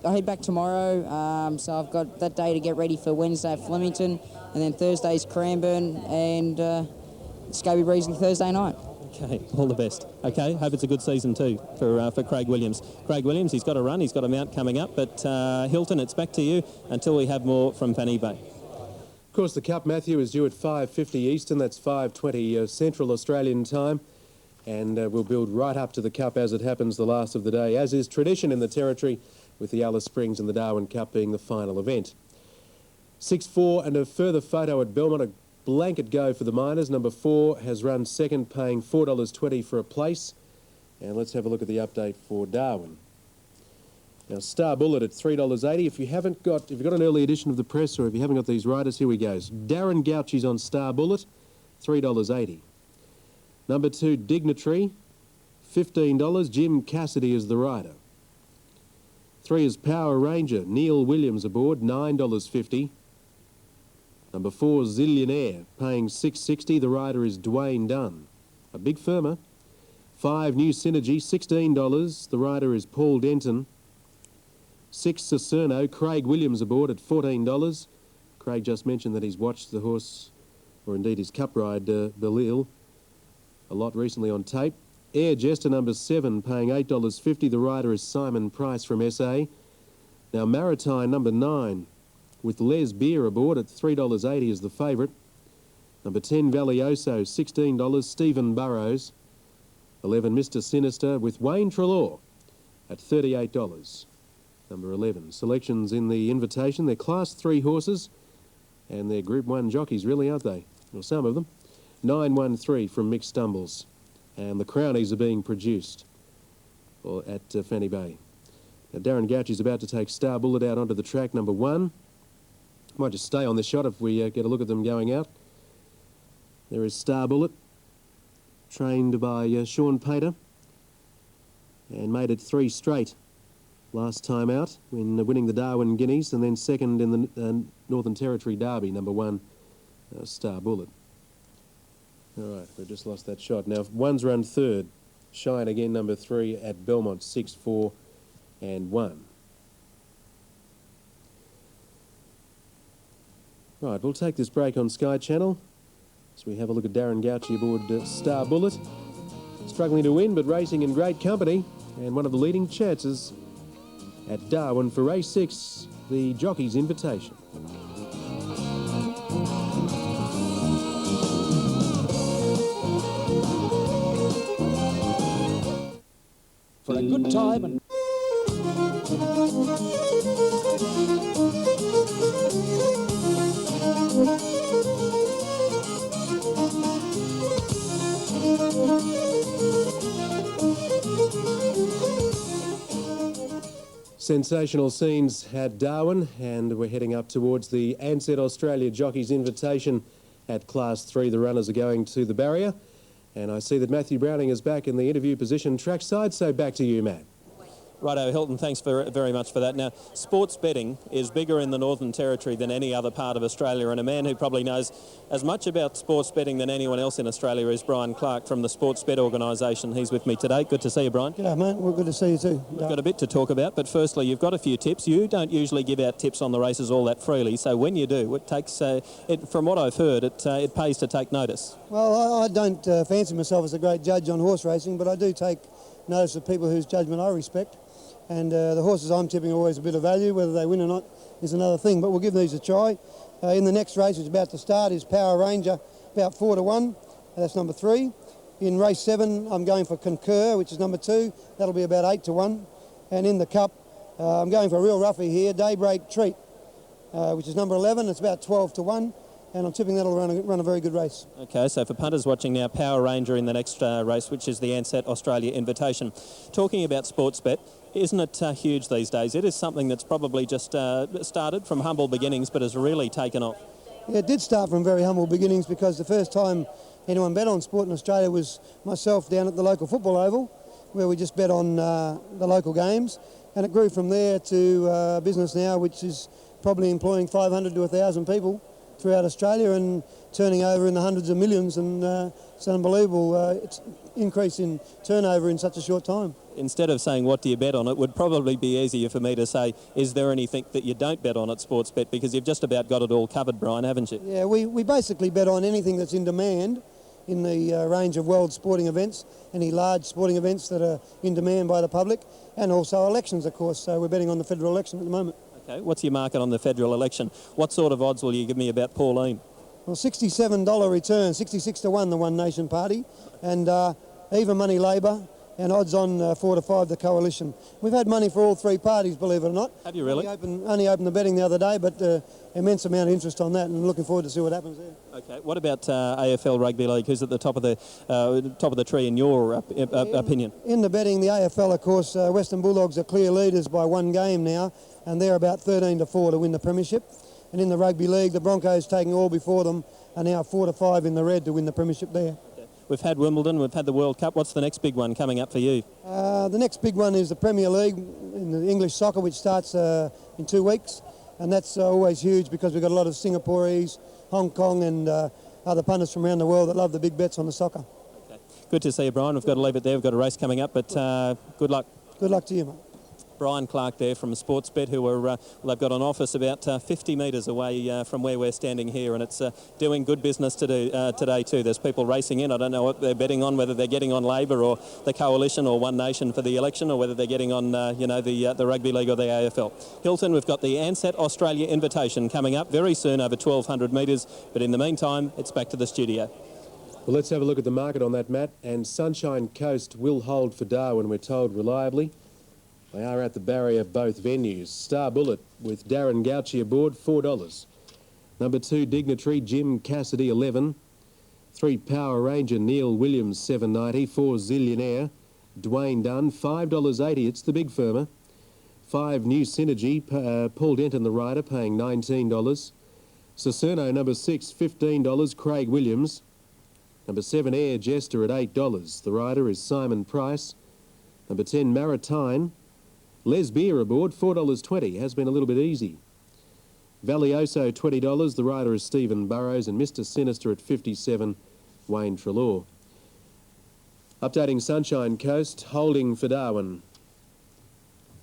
I head back tomorrow, so I've got that day to get ready for Wednesday at Flemington, and then Thursday's Cranbourne, and Scobie Breesley Thursday night. Okay, all the best. Okay, hope it's a good season too for Craig Williams. Craig Williams, he's got a run, he's got a mount coming up, but Hilton, it's back to you until we have more from Fanny Bay. Of course, the Cup, Matthew, is due at 5:50 Eastern, that's 5:20 Central Australian time, and we'll build right up to the Cup as it happens the last of the day, as is tradition in the Territory, with the Alice Springs and the Darwin Cup being the final event. 6-4 and a further photo at Belmont, a blanket go for the Miners. Number 4 has run second, paying $4.20 for a place. And let's have a look at the update for Darwin. Now, Star Bullet at $3.80. If you've got an early edition of the press, or if you haven't got these riders, here we go. Darren Gauchi's on Star Bullet, $3.80. Number 2, Dignitary, $15. Jim Cassidy is the rider. 3 is Power Ranger, Neil Williams aboard, $9.50. Number 4, Zillionaire, paying $6.60. The rider is Dwayne Dunn, a big firmer. 5, New Synergy, $16. The rider is Paul Denton. 6, Cicerno, Craig Williams aboard at $14. Craig just mentioned that he's watched the horse, or indeed his cup ride, Belil, a lot recently on tape. Air Jester, number 7, paying $8.50. The rider is Simon Price from SA. Now, Maritime, number 9, with Les Beer aboard at $3.80 is the favourite. Number 10, Valioso, $16. Stephen Burrows. 11, Mr. Sinister, with Wayne Trelaw at $38. Number 11. Selections in the invitation. They're Class 3 horses, and they're Group 1 jockeys, really, aren't they? Well, some of them. 913 from Mick Stumbles. And the Crownies are being produced at Fanny Bay. Now, Darren Gauchi's about to take Star Bullet out onto the track, number 1. Might just stay on this shot if we get a look at them going out. There is Star Bullet, trained by Sean Pater, and made it 3 straight last time out when winning the Darwin Guineas, and then second in the Northern Territory Derby, number 1, Star Bullet. All right, we've just lost that shot. Now, 1's run 3rd. Shine again, number 3 at Belmont, 6, 4 and 1. Right, we'll take this break on Sky Channel as we have a look at Darren Gauchi aboard Star Bullet. Struggling to win, but racing in great company, and one of the leading chances at Darwin for race 6, the Jockey's Invitation. For a good time and sensational scenes at Darwin, and we're heading up towards the Ansett Australia Jockey's Invitation at Class 3. The runners are going to the barrier, and I see that Matthew Browning is back in the interview position trackside, so back to you, Matt. Righto, Hilton, thanks very much for that. Now, sports betting is bigger in the Northern Territory than any other part of Australia, and a man who probably knows as much about sports betting than anyone else in Australia is Brian Clark from the Sports Bet organisation. He's with me today. Good to see you, Brian. G'day, mate. Well, good to see you too. We've got a bit to talk about, but firstly, you've got a few tips. You don't usually give out tips on the races all that freely, so when you do, it takes, from what I've heard, it pays to take notice. Well, I don't fancy myself as a great judge on horse racing, but I do take notice of people whose judgment I respect. And the horses I'm tipping are always a bit of value. Whether they win or not is another thing, but we'll give these a try. In the next race, which is about to start, is Power Ranger, about 4 to 1. That's number 3. In race 7, I'm going for Concur, which is number 2. That'll be about 8 to 1. And in the Cup, I'm going for a real roughie here, Daybreak Treat, which is number 11. It's about 12 to 1. And I'm tipping that'll run a very good race. Okay, so for punters watching now, Power Ranger in the next race, which is the Ansett Australia Invitation. Talking about sports bet, isn't it huge these days? It is something that's probably just started from humble beginnings, but has really taken off. Yeah, it did start from very humble beginnings, because the first time anyone bet on sport in Australia was myself down at the local football oval, where we just bet on the local games. And it grew from there to business now, which is probably employing 500 to 1,000 people throughout Australia, and turning over in the hundreds of millions, and it's unbelievable it's increase in turnover in such a short time. Instead of saying what do you bet on, it would probably be easier for me to say, is there anything that you don't bet on at Sportsbet? Because you've just about got it all covered, Brian, haven't you? Yeah, we basically bet on anything that's in demand in the range of world sporting events, any large sporting events that are in demand by the public, and also elections, of course. So we're betting on the federal election at the moment. Okay, what's your market on the federal election? What sort of odds will you give me about Pauline? Well, $67 return, 66 to 1 the One Nation Party, and even money Labor, and odds on 4 to 5 the Coalition. We've had money for all three parties, believe it or not. Have you really? Only opened the betting the other day, but immense amount of interest on that, and looking forward to see what happens there. Okay, what about AFL Rugby League? Who's at the top of the tree in your opinion? In the betting, the AFL, of course, Western Bulldogs are clear leaders by 1 game now, and they're about 13 to 4 to win the premiership. And in the Rugby League, the Broncos, taking all before them, are now 4 to 5 in the red to win the premiership there. We've had Wimbledon, we've had the World Cup. What's the next big one coming up for you? The next big one is the Premier League in the English soccer, which starts in 2 weeks. And that's always huge because we've got a lot of Singaporeans, Hong Kong and other punters from around the world that love the big bets on the soccer. Okay. Good to see you, Brian. We've got to leave it there. We've got a race coming up, but good luck. Good luck to you, mate. Brian Clark there from Sportsbet, who are they've got an office about 50 metres away from where we're standing here, and it's doing good business to do, today too. There's people racing in. I don't know what they're betting on, whether they're getting on Labor or the Coalition or One Nation for the election, or whether they're getting on the Rugby League or the AFL. Hilton, we've got the Ansett Australia Invitation coming up very soon over 1,200 metres, but in the meantime, it's back to the studio. Well, let's have a look at the market on that, Matt. And Sunshine Coast will hold for Darwin, we're told, reliably. They are at the barrier both venues. Star Bullet with Darren Gauchi aboard, $4. Number 2, Dignitary, Jim Cassidy, 11. 3, Power Ranger, Neil Williams, $7.90. 4, Zillionaire, Dwayne Dunn, $5.80. It's the big firmer. 5, New Synergy, Paul Denton, the rider, paying $19. Sacerno, number 6, $15. Craig Williams. Number 7, Air Jester at $8. The rider is Simon Price. Number 10, Maritime. Les Beer aboard, $4.20. Has been a little bit easy. Valioso, $20. The rider is Stephen Burrows, and Mr. Sinister at $57, Wayne Trelaw. Updating Sunshine Coast, holding for Darwin.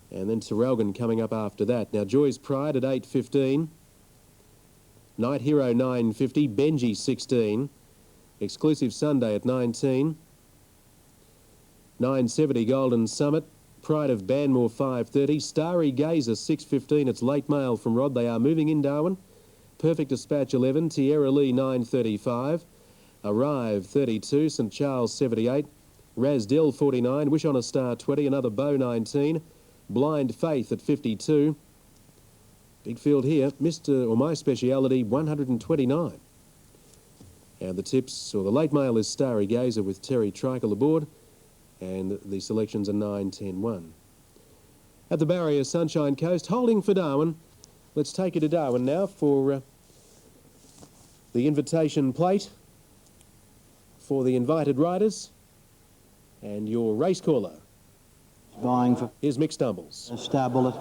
And then Terrelgan coming up after that. Now, Joy's Pride at $8.15. Night Hero, $9.50. Benji, $16. Exclusive Sunday at $19. $9.70 Golden Summit. Pride of Banmore, $5.30. Starry Gazer, $6.15. It's late mail from Rod. They are moving in Darwin. Perfect Dispatch, $11. Tierra Lee, $9.35. Arrive, $32. St Charles, $78. Rasdell, $49. Wish on a Star, $20. Another Bow, $19. Blind Faith at $52. Big field here. My Speciality, $129. And the tips, or the late mail, is Starry Gazer with Terry Trikel aboard. And the selections are 9, 10, 1. At the barrier, Sunshine Coast, holding for Darwin. Let's take you to Darwin now for the invitation plate for the invited riders and your race caller. Vying for Here's Mick Stumbles. Star Bullet.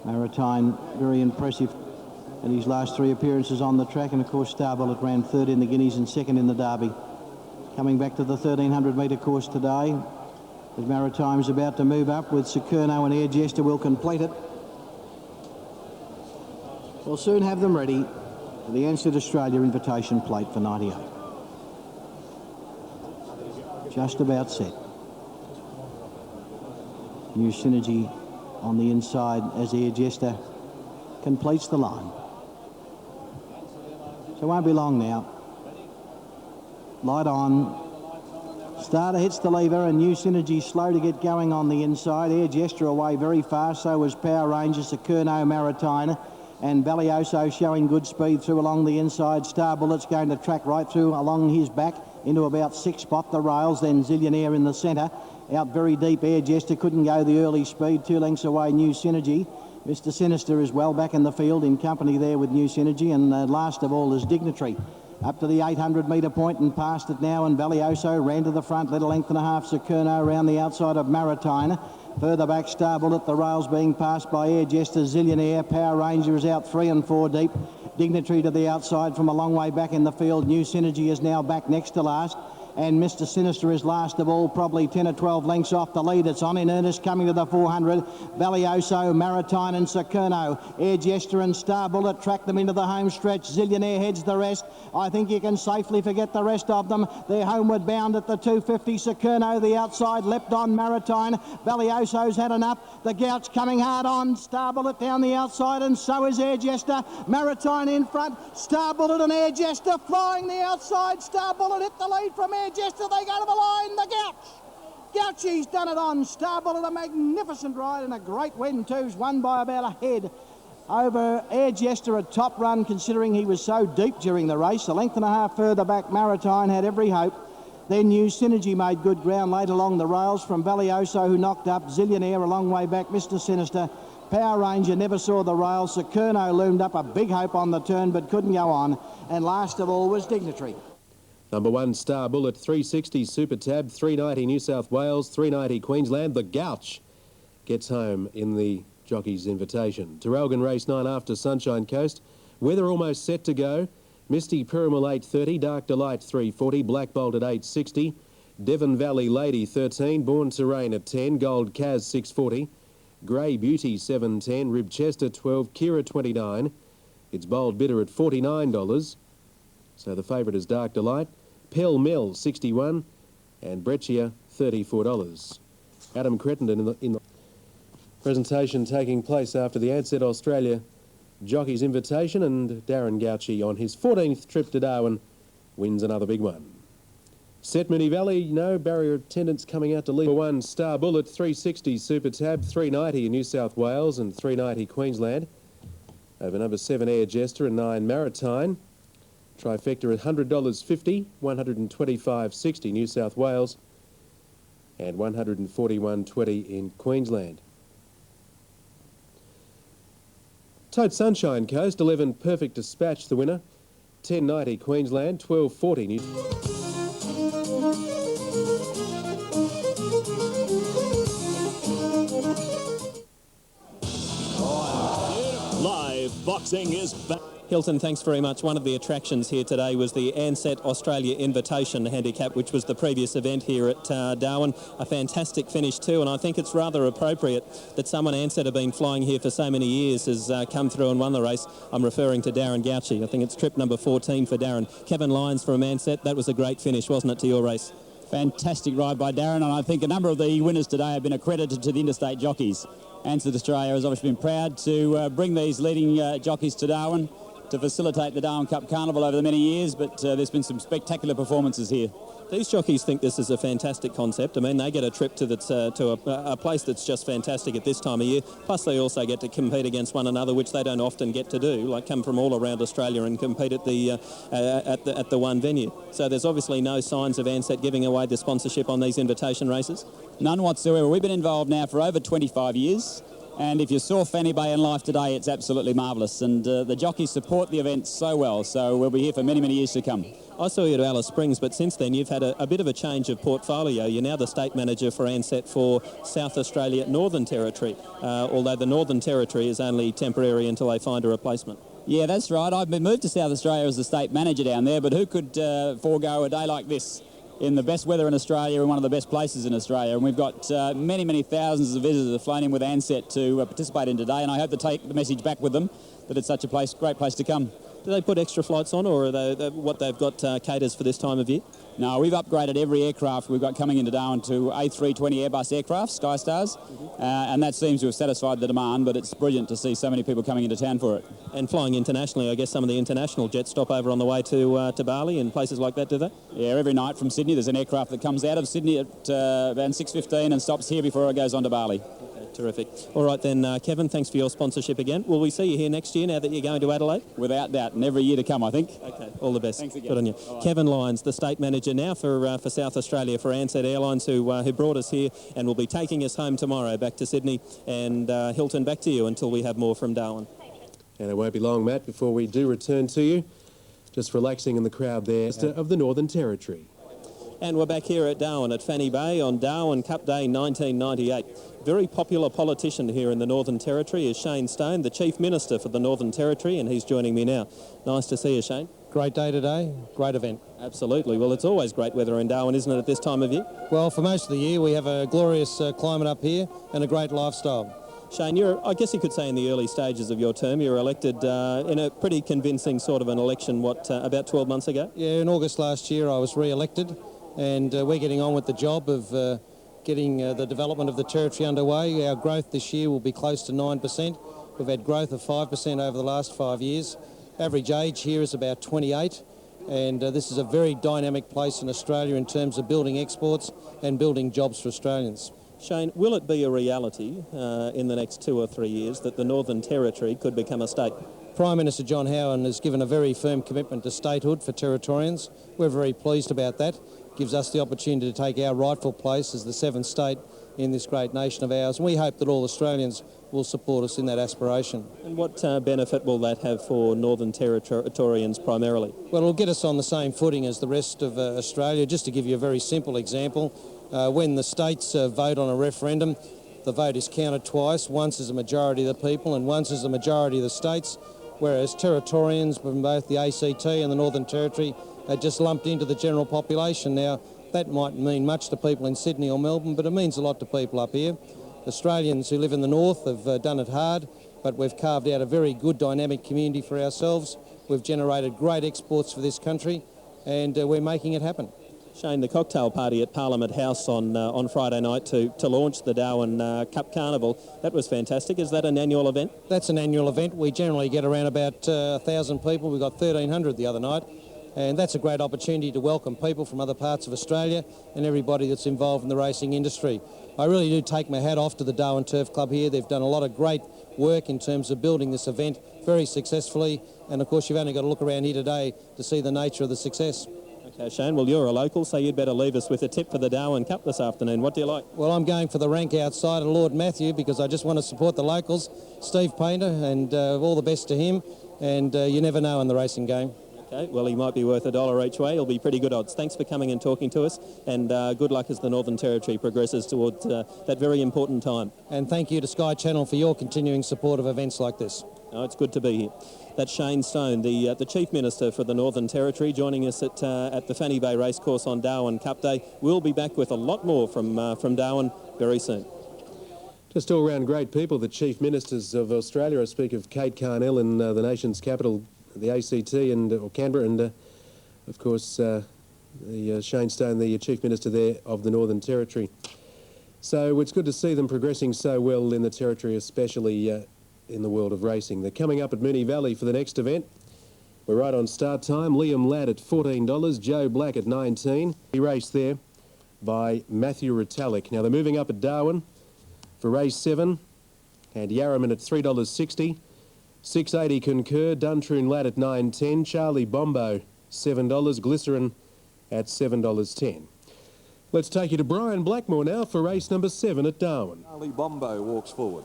Maritime, very impressive in his last 3 appearances on the track, and of course Star Bullet ran 3rd in the Guineas and 2nd in the Derby. Coming back to the 1,300 metre course today, as Maritime's about to move up with Sacerno and Air Jester will complete it. We'll soon have them ready for the Ansett Australia Invitation plate for 98. Just about set. New Synergy on the inside as Air Jester completes the line. So it won't be long now. Light on. Starter hits the lever, and New Synergy slow to get going on the inside. Air Jester away very fast, so was Power Ranger, Sacerno, Maritime, and Valioso showing good speed through along the inside. Star Bullet's going to track right through along his back into about 6th spot, the rails, then Zillionaire in the centre. Out very deep, Air Jester couldn't go the early speed, 2 lengths away, New Synergy. Mr. Sinister is well back in the field in company there with New Synergy, and last of all is Dignitary. Up to the 800 metre point and past it now, and Valioso ran to the front, little length and a half. Sacerno around the outside of Maritime. Further back, Star Bullet, the rails being passed by Air Jester, Zillionaire. Power Ranger is out 3 and 4 deep. Dignitary to the outside from a long way back in the field. New Synergy is now back next to last. And Mr. Sinister is last of all, probably 10 or 12 lengths off the lead. It's on in earnest, coming to the 400. Valioso, Maritime and Sakurno. Air Jester and Star Bullet track them into the home stretch. Zillionaire heads the rest. I think you can safely forget the rest of them. They're homeward bound at the 250. Sakurno, the outside, leapt on Maritime. Valioso's had enough. The Gouch coming hard on. Star Bullet down the outside, and so is Air Jester. Maritime in front. Star Bullet and Air Jester flying the outside. Star Bullet hit the lead from Air Jester, they go to the line, the Gouchy's done it on. Star Bullet, a magnificent ride and a great win too. He's won by about a head over Air Jester, a top run considering he was so deep during the race. A length and a half further back, Maritime had every hope. Then New Synergy made good ground late along the rails from Valioso, who knocked up. Zillionaire a long way back, Mr. Sinister. Power Ranger never saw the rails. Sakurno loomed up a big hope on the turn but couldn't go on. And last of all was Dignitary. Number 1, Star Bullet, 360 Super Tab, 390 New South Wales, 390 Queensland. The Gouch gets home in the Jockey's Invitation. Terralgan race 9 after Sunshine Coast. Weather almost set to go. Misty Pyramid 830, Dark Delight 340, Black Bolt at 860, Devon Valley Lady 13, Born to Rain at 10, Gold Kaz 640, Grey Beauty 710, Ribchester 12, Kira 29. It's Bold Bidder at $49. So the favourite is Dark Delight. Pell Mell, 61, and Breccia, $34. Adam Crittenden in the presentation taking place after the Ansett Australia Jockey's Invitation, and Darren Gouchy on his 14th trip to Darwin wins another big one. Set Moonee Valley, no barrier attendance coming out to lead. Number 1, Star Bullet, 360 Super Tab, 390 in New South Wales and 390 Queensland. Over number 7, Air Jester, and 9, Maritime. Trifecta at $100.50, $125.60 New South Wales and $141.20 in Queensland. Tote Sunshine Coast, 11 Perfect Dispatch the winner, $10.90 Queensland, $12.40 New. Live boxing is back. Hilton, thanks very much. One of the attractions here today was the Ansett Australia Invitation handicap, which was the previous event here at Darwin. A fantastic finish too, and I think it's rather appropriate that someone Ansett have been flying here for so many years has come through and won the race. I'm referring to Darren Gouchy. I think it's trip number 14 for Darren. Kevin Lyons from Ansett, that was a great finish, wasn't it, to your race? Fantastic ride by Darren, and I think a number of the winners today have been accredited to the interstate jockeys. Ansett Australia has obviously been proud to bring these leading jockeys to Darwin to facilitate the Darwin Cup Carnival over the many years, but there's been some spectacular performances here. These jockeys think this is a fantastic concept. I mean, they get a trip to a place that's just fantastic at this time of year. Plus, they also get to compete against one another, which they don't often get to do, like come from all around Australia and compete at the one venue. So there's obviously no signs of Ansett giving away the sponsorship on these invitation races? None whatsoever. We've been involved now for over 25 years. And if you saw Fanny Bay in life today, it's absolutely marvellous. And the jockeys support the event so well. So we'll be here for many, many years to come. I saw you at Alice Springs, but since then you've had a bit of a change of portfolio. You're now the state manager for Ansett for South Australia Northern Territory, although the Northern Territory is only temporary until they find a replacement. Yeah, that's right. I've been moved to South Australia as the state manager down there, but who could forego a day like this in the best weather in Australia and one of the best places in Australia? And we've got many, many thousands of visitors that have flown in with Ansett to participate in today, and I hope to take the message back with them that it's such a great place to come. Do they put extra flights on, or are what they've got caters for this time of year? No, we've upgraded every aircraft we've got coming into Darwin to A320 Airbus aircraft, Skystars, and that seems to have satisfied the demand, but it's brilliant to see so many people coming into town for it. And flying internationally, I guess some of the international jets stop over on the way to Bali and places like that, do they? Yeah, every night from Sydney there's an aircraft that comes out of Sydney at around 6:15 and stops here before it goes on to Bali. Terrific. All right then, Kevin, thanks for your sponsorship again. Will we see you here next year now that you're going to Adelaide? Without doubt, and every year to come, I think. Okay, all the best. Thanks again. Good on you. Right. Kevin Lyons, the state manager now for South Australia for Ansett Airlines, who brought us here and will be taking us home tomorrow back to Sydney. And Hilton, back to you until we have more from Darwin. And it won't be long, Matt, before we do return to you. Just relaxing in the crowd there of the Northern Territory. And we're back here at Darwin at Fanny Bay on Darwin Cup Day 1998. Very popular politician here in the Northern Territory is Shane Stone, the Chief Minister for the Northern Territory, and he's joining me now. Nice to see you, Shane. Great day today, great event. Absolutely. Well, it's always great weather in Darwin, isn't it, at this time of year? Well, for most of the year we have a glorious climate up here and a great lifestyle. Shane, I guess you could say in the early stages of your term, you were elected in a pretty convincing sort of an election, about 12 months ago? Yeah, in August last year I was re-elected, and we're getting on with the job of getting the development of the territory underway. Our growth this year will be close to 9%. We've had growth of 5% over the last 5 years. Average age here is about 28, and this is a very dynamic place in Australia in terms of building exports and building jobs for Australians. Shane, will it be a reality in the next 2 or 3 years that the Northern Territory could become a state? Prime Minister John Howard has given a very firm commitment to statehood for Territorians. We're very pleased about that. It gives us the opportunity to take our rightful place as the seventh state in this great nation of ours, and we hope that all Australians will support us in that aspiration. And what benefit will that have for Northern Territorians primarily? Well, it'll get us on the same footing as the rest of Australia. Just to give you a very simple example, when the states vote on a referendum, the vote is counted twice. Once as a majority of the people and once as a majority of the states, whereas Territorians from both the ACT and the Northern Territory are just lumped into the general population. Now, that might mean much to people in Sydney or Melbourne, but it means a lot to people up here. Australians who live in the north have done it hard, but we've carved out a very good dynamic community for ourselves. We've generated great exports for this country, and we're making it happen. Shane, the cocktail party at Parliament House on Friday night to launch the Darwin Cup Carnival, that was fantastic. Is that an annual event? That's an annual event. We generally get around about 1,000 people. We got 1,300 the other night. And that's a great opportunity to welcome people from other parts of Australia and everybody that's involved in the racing industry. I really do take my hat off to the Darwin Turf Club here. They've done a lot of great work in terms of building this event very successfully. And of course, you've only got to look around here today to see the nature of the success. Okay, Shane, well, you're a local, so you'd better leave us with a tip for the Darwin Cup this afternoon. What do you like? Well, I'm going for the rank outside of Lord Matthew because I just want to support the locals, Steve Painter, and all the best to him. And you never know in the racing game. Okay, well, he might be worth $1 each way. He'll be pretty good odds. Thanks for coming and talking to us, and good luck as the Northern Territory progresses towards that very important time. And thank you to Sky Channel for your continuing support of events like this. Oh, it's good to be here. That's Shane Stone, the Chief Minister for the Northern Territory, joining us at the Fanny Bay Racecourse on Darwin Cup Day. We'll be back with a lot more from Darwin very soon. Just all round great people, the Chief Ministers of Australia. I speak of Kate Carnell in the nation's capital, the ACT or Canberra, and of course Shane Stone, the Chief Minister there of the Northern Territory. So it's good to see them progressing so well in the Territory, especially in the world of racing. They're coming up at Moonee Valley for the next event. We're right on start time. Liam Ladd at $14, Joe Black at $19. He raced there by Matthew Retallick. Now they're moving up at Darwin for race 7, and Yarraman at $3.60. 680 Concur, Duntroon Lad at $9.10, Charlie Bombo $7, Glycerin at $7.10. Let's take you to Brian Blackmore now for race number 7 at Darwin. Charlie Bombo walks forward.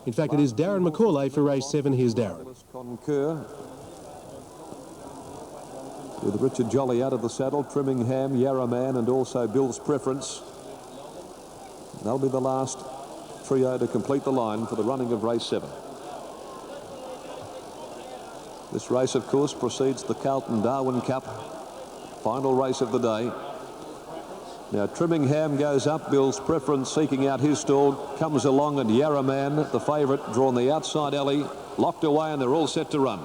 In fact, it is Darren McCauley for race 7. Here's Darren. Concur with Richard Jolly out of the saddle, Trimmingham, Yarraman, and also Bill's Preference. They'll be the last trio to complete the line for the running of race 7. This race, of course, precedes the Carlton Darwin Cup, final race of the day. Now Trimmingham goes up, Bill's Preference seeking out his stall, comes along, and Yarraman, the favourite, drawn the outside alley, locked away, and they're all set to run.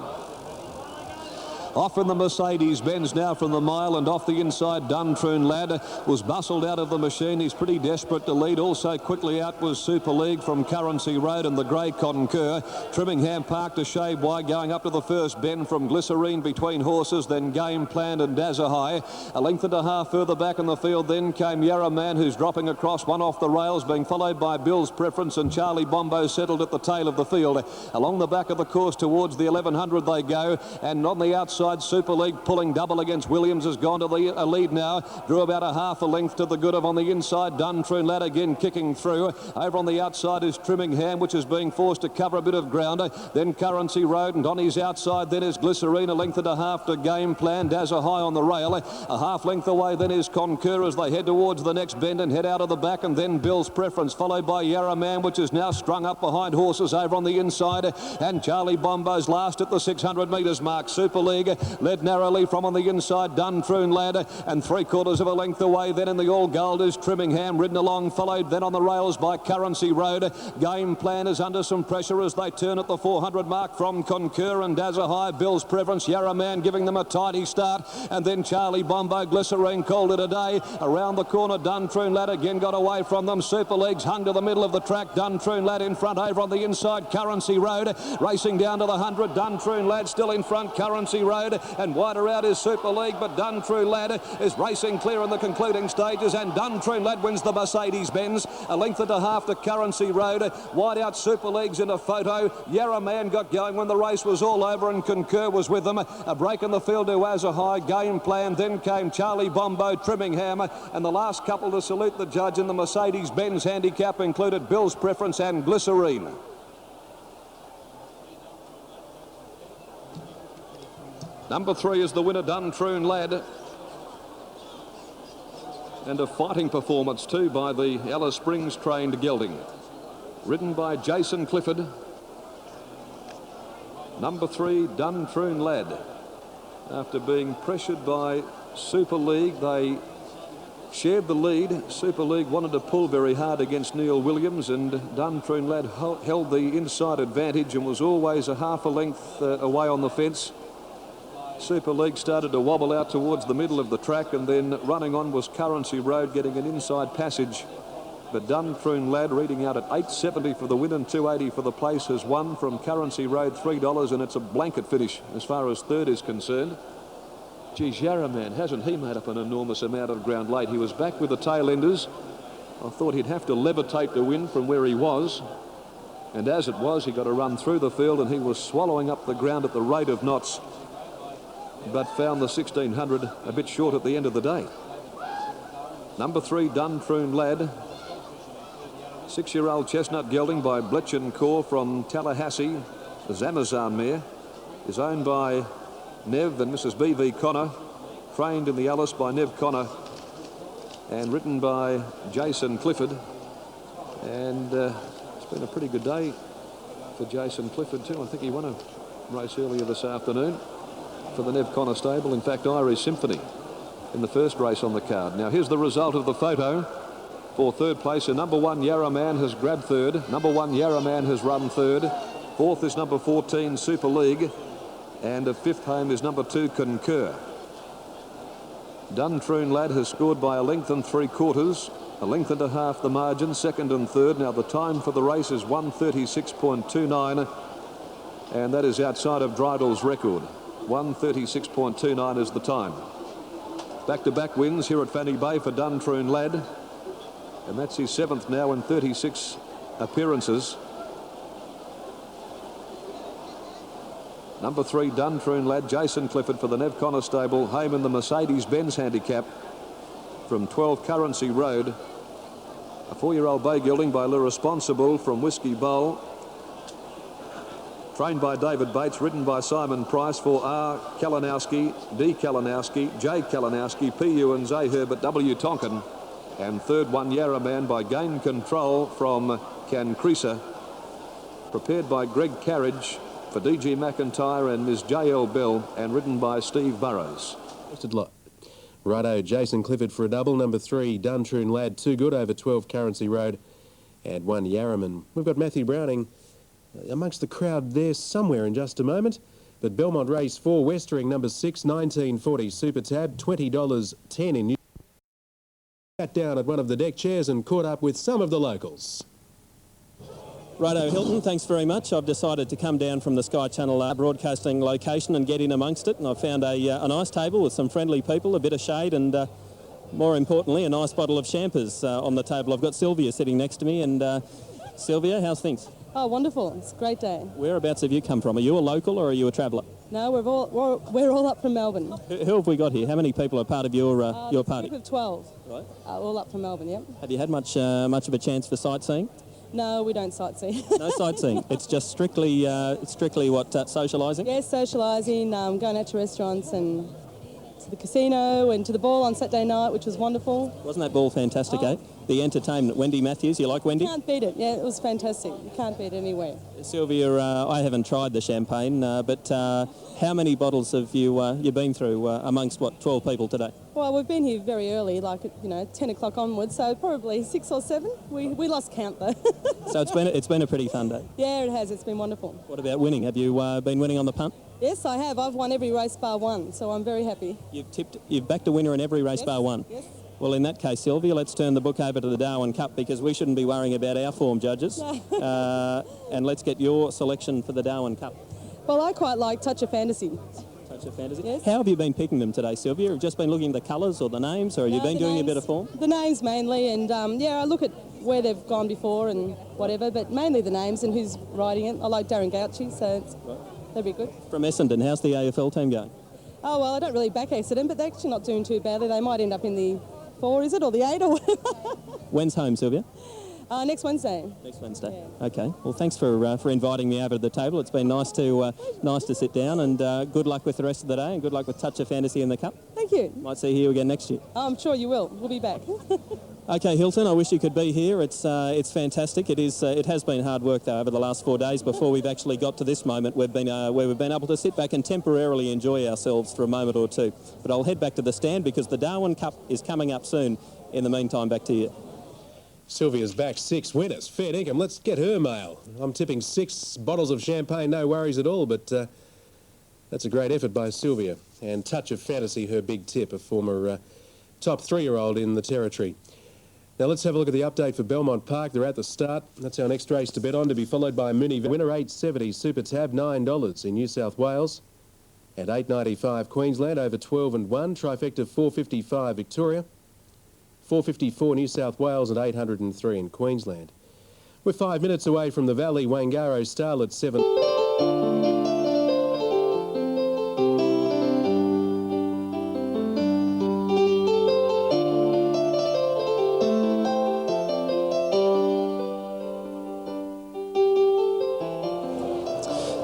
Off in the Mercedes-Benz now from the mile, and off the inside Duntroon Lad was bustled out of the machine. He's pretty desperate to lead. Also quickly out was Super League from Currency Road and the grey Concur. Trimmingham parked a shade wide going up to the first bend from Glycerine between horses, then Game Plan and Dazza High. A length and a half further back in the field then came Yarraman, who's dropping across, one off the rails, being followed by Bill's Preference, and Charlie Bombo settled at the tail of the field. Along the back of the course towards the 1100 they go, and on the outside outside. Super League pulling double against Williams has gone to the lead now. Drew about a half a length to the good of on the inside. Duntroon Lad again kicking through. Over on the outside is Trimmingham, which is being forced to cover a bit of ground. Then Currency Road, and on his outside then is Glycerine, a length and a half to Game Plan. Dazza High on the rail. A half length away then is Concur as they head towards the next bend and head out of the back, and then Bill's Preference, followed by Yarra Man, which is now strung up behind horses over on the inside, and Charlie Bombo's last at the 600 metres mark. Super League led narrowly from on the inside, Duntroon Lad, and 3/4 of a length away then in the All Gold is Trimmingham, ridden along, followed then on the rails by Currency Road. Game Plan is under some pressure as they turn at the 400 mark from Concur and Dazza High. Bill's Preference, Yarra Man giving them a tidy start, and then Charlie Bombo, Glycerine called it a day. Around the corner, Duntroon Lad again got away from them. Super League's hung to the middle of the track. Duntroon Lad in front over on the inside. Currency Road racing down to the 100. Duntroon Lad still in front. Currency Road, and wider out is Super League, but Duntroon Lad is racing clear in the concluding stages, and Duntroon Lad wins the Mercedes-Benz. A length and a half to Currency Road. Wide out Super League's in a photo. Yarra Man got going when the race was all over, and Concur was with them. A break in the field to Azza High. Game Plan. Then came Charlie Bombo, Trimmingham, and the last couple to salute the judge in the Mercedes-Benz handicap included Bill's Preference and Glycerine. Number 3 is the winner, Duntroon Lad. And a fighting performance too by the Alice Springs trained gelding. Ridden by Jason Clifford. Number 3, Duntroon Lad. After being pressured by Super League, they shared the lead. Super League wanted to pull very hard against Neil Williams, and Duntroon Lad held the inside advantage and was always a half a length away on the fence. Super League started to wobble out towards the middle of the track, and then running on was Currency Road getting an inside passage. But Duntroon Lad, reading out at $8.70 for the win and $2.80 for the place, has won from Currency Road $3, and it's a blanket finish as far as third is concerned. Geez, Yarra Man, hasn't he made up an enormous amount of ground late? He was back with the tail enders. I thought he'd have to levitate to win from where he was. And as it was, he got a run through the field, and he was swallowing up the ground at the rate of knots, but found the 1600 a bit short at the end of the day. Number 3, Duntroon Lad. 6-year-old chestnut gelding by Bletchen Core from Tallahassee. The Zamazan mare is owned by Nev and Mrs. B.V. Connor, trained in the Alice by Nev Connor, and ridden by Jason Clifford. And it's been a pretty good day for Jason Clifford too. I think he won a race earlier this afternoon for the Nev Connor stable. In fact, Irish Symphony in the first race on the card. Now here's the result of the photo. For third place, number 1 Yarra Man has grabbed third. Number 1 Yarra Man has run third. Fourth is number 14 Super League, and a fifth home is number 2 Concur. Duntroon Lad has scored by a length and 3/4, a length and a half the margin, second and third. Now the time for the race is 1:36.29, and that is outside of Drydall's record. 1:36.29 is the time. Back-to-back wins here at Fanny Bay for Duntroon Lad, and that's his 7th now in 36 appearances. Number 3, Duntroon Lad, Jason Clifford for the Nev Connor stable, home in the Mercedes-Benz handicap from 12 Currency Road. A 4-year-old bay gelding by L'Irresponsible from Whiskey Bowl, trained by David Bates, ridden by Simon Price for R. Kalinowski, D. Kalinowski, J. Kalinowski, P. and Z. Herbert, W. Tonkin, and third 1 Yarra Man by Game Control from Cancresa, prepared by Greg Carriage for D.G. McIntyre and Ms. J.L. Bell, and ridden by Steve Burrows. Righto, Jason Clifford for a double. Number 3, Duntroon Lad, too good over 12 Currency Road, and 1 Yarraman. We've got Matthew Browning amongst the crowd there somewhere in just a moment. But Belmont Race 4, Westering, number 6, 1940 Super Tab, $20.10 in New. Sat down at one of the deck chairs and caught up with some of the locals. Righto, Hilton, thanks very much. I've decided to come down from the Sky Channel broadcasting location and get in amongst it, and I've found a nice table with some friendly people, a bit of shade, and more importantly, a nice bottle of champers on the table. I've got Sylvia sitting next to me, and Sylvia, how's things? Oh, wonderful. It's a great day. Whereabouts have you come from? Are you a local or are you a traveller? No, we're all up from Melbourne. Who have we got here? How many people are part of your party? A group of 12. Right. All up from Melbourne, yep. Have you had much of a chance for sightseeing? No, we don't sightsee. No sightseeing. It's just strictly what, socialising? Yes, socialising, going out to restaurants and to the casino and to the ball on Saturday night, which was wonderful. Wasn't that ball fantastic, eh? The entertainment. Wendy Matthews, you like Wendy? Can't beat it. Yeah, it was fantastic. You can't beat it anywhere. Sylvia, I haven't tried the champagne, but how many bottles have you been through amongst, 12 people today? Well, we've been here very early, like, 10 o'clock onwards, so probably 6 or 7. We lost count, though. So it's been a pretty fun day? Yeah, it has. It's been wonderful. What about winning? Have you been winning on the punt? Yes, I have. I've won every race bar one, so I'm very happy. You've backed a winner in every race bar one? Yes. Well, in that case, Sylvia, let's turn the book over to the Darwin Cup because we shouldn't be worrying about our form judges. And let's get your selection for the Darwin Cup. Well, I quite like Touch of Fantasy. Touch of Fantasy? Yes. How have you been picking them today, Sylvia? Have you just been looking at the colours or the names, or have you been doing a bit of form? The names mainly, and I look at where they've gone before and whatever, but mainly the names and who's riding it. I like Darren Gauci, so that'd be good. From Essendon, how's the AFL team going? Oh, well, I don't really back Essendon, but they're actually not doing too badly. They might end up in the 4, is it, or the 8 or whatever. When's home, Sylvia? Next Wednesday. Next Wednesday. Yeah. Okay. Well, thanks for inviting me over to the table. It's been nice to sit down, and good luck with the rest of the day, and good luck with Touch of Fantasy in the Cup. Thank you. Might see you again next year. I'm sure you will. We'll be back. Okay, Hilton, I wish you could be here. It's fantastic. It has been hard work though over the last 4 days before we've actually got to this moment. Where we've been able to sit back and temporarily enjoy ourselves for a moment or two. But I'll head back to the stand because the Darwin Cup is coming up soon. In the meantime, back to you. Sylvia's back 6 winners. Fair dinkum. Let's get her mail. I'm tipping 6 bottles of champagne, no worries at all, but that's a great effort by Sylvia. And Touch of Fantasy, her big tip, a former top 3-year-old in the territory. Now let's have a look at the update for Belmont Park. They're at the start. That's our next race to bet on, to be followed by Mooney. Winner $8.70, Super Tab $9 in New South Wales. And $8.95 Queensland over 12 and 1. Trifecta $4.55 Victoria. $4.54 New South Wales and $803 in Queensland. We're 5 minutes away from the Valley. Wangaro Starlet 7.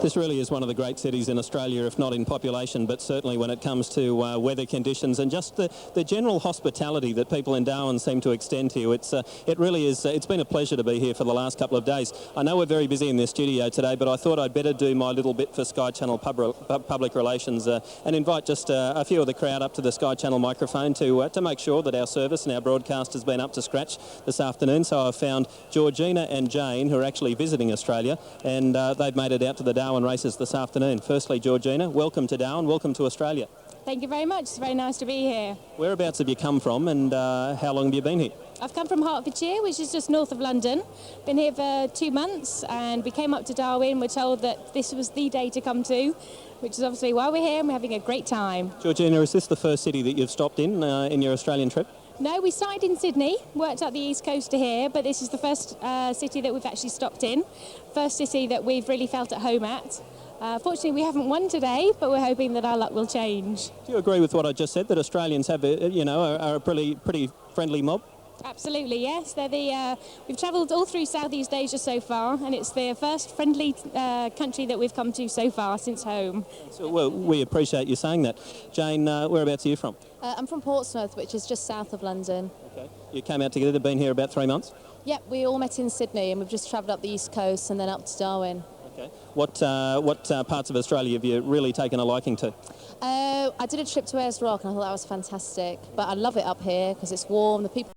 This really is one of the great cities in Australia, if not in population, but certainly when it comes to weather conditions and just the general hospitality that people in Darwin seem to extend to you. It really is. It's been a pleasure to be here for the last couple of days. I know we're very busy in this studio today, but I thought I'd better do my little bit for Sky Channel Public Relations and invite just a few of the crowd up to the Sky Channel microphone to make sure that our service and our broadcast has been up to scratch this afternoon. So I've found Georgina and Jane, who are actually visiting Australia, and they've made it out to the Darwin races this afternoon. Firstly, Georgina, welcome to Darwin, welcome to Australia. Thank you very much. It's very nice to be here. Whereabouts have you come from, and how long have you been here? I've come from Hertfordshire, which is just north of London. Been here for 2 months, and we came up to Darwin. We're told that this was the day to come to, which is obviously why we're here and we're having a great time. Georgina, is this the first city that you've stopped in your Australian trip? No, we started in Sydney, worked up the east coast to here, but this is the first city that we've actually stopped in. First city that we've really felt at home at. Fortunately, we haven't won today, but we're hoping that our luck will change. Do you agree with what I just said, that Australians have, are a pretty friendly mob? Absolutely, yes. They're we've travelled all through Southeast Asia so far, and it's the first friendly country that we've come to so far since home. So, well, we appreciate you saying that. Jane, whereabouts are you from? I'm from Portsmouth, which is just south of London. Okay. You came out together, been here about 3 months? Yep, we all met in Sydney, and we've just travelled up the east coast and then up to Darwin. Okay. What parts of Australia have you really taken a liking to? I did a trip to Ayers Rock, and I thought that was fantastic. But I love it up here because it's warm, the people